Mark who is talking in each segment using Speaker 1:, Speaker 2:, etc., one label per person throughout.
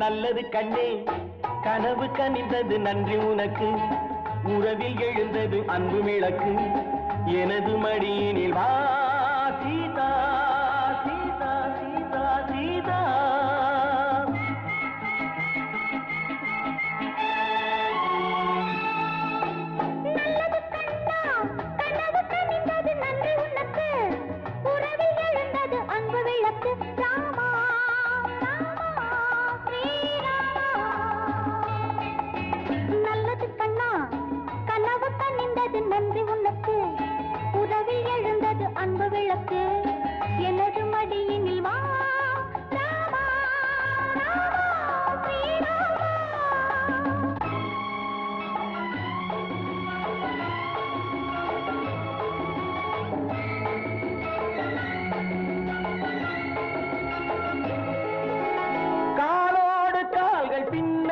Speaker 1: நல்லது கண்ணே கனவு கனிந்தது நன்றி உனக்கு உறவில் எழுந்தது அன்பு விளக்கு எனது மடியினில் வா சீதா சீதா சீதா சீதா
Speaker 2: நன்றி உனக்கு உறவில் எழுந்தது அன்பு விளக்கு எனது மடியினில் வா ராமா ராமா ஸ்ரீராமா
Speaker 1: காலோடு கால்கள் பின்ன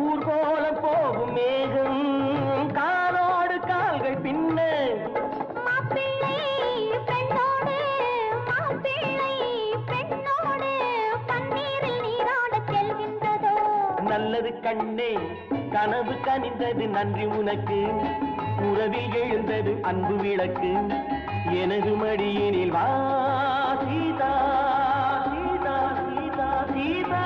Speaker 1: ஊர்கோலம் போகும் மேகம் காலோடு கால்கள் பின்ன
Speaker 2: மாப்பிள்ளை பெண்ணோடு மாப்பிள்ளை பெண்ணோடு பன்னீரில் நீராட செல்கின்றதோ
Speaker 1: நல்லது கண்ணே கனவு கனிந்தது நன்றி உனக்கு உறவில் எழுந்தது அன்பு விளக்கு எனது மடியினில் வா சீதா சீதா சீதா சீதா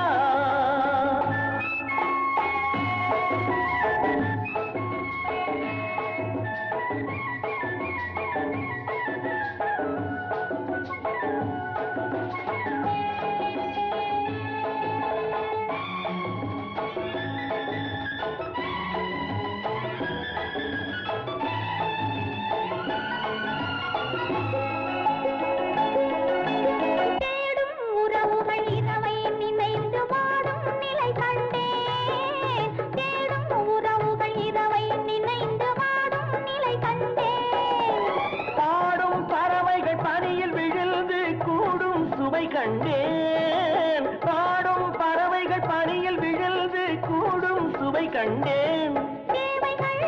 Speaker 1: கண்டேன் பாடும் பறவைகள் பனியில் விழுந்து கூடும் சுவை கண்டேன்
Speaker 2: தேவைகள்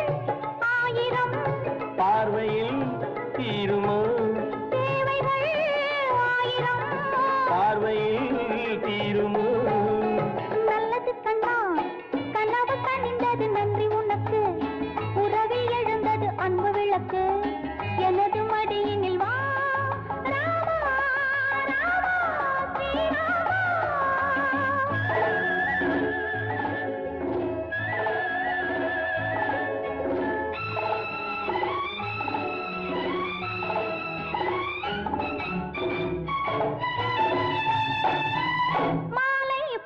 Speaker 2: ஆயிரம்
Speaker 1: பார்வையில் தீருமோ
Speaker 2: தேவைகள் ஆயிரம்
Speaker 1: பார்வையில் தீருமோ
Speaker 2: நல்லது கண்ணா கனவு கனிந்தது நன்றி உனக்கு உறவில் எழுந்தது அன்பு விளக்கு எனது மடியினில் வா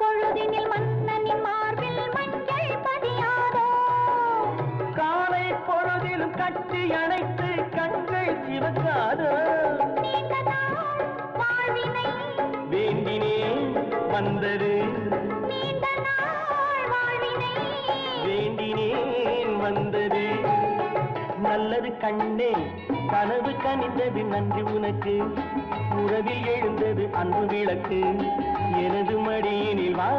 Speaker 2: பொழுதினில் மன்னனின் மார்பில் மஞ்சள் பதியாதோ
Speaker 1: காலை பொழுதிலும் கட்டி அணைத்து கண்கள் சிவக்காதோ
Speaker 2: நீண்ட நாள் வாழ்வினை
Speaker 1: வேண்டினேன் வந்தது
Speaker 2: நீண்ட நாள் வாழ்வினை
Speaker 1: வேண்டினேன் வந்தது நல்லது கண்ணே கனவு கனிந்தது நன்றி உனக்கு உறவில் எழுந்தது அன்பு விளக்கு எனது மடியினில் வா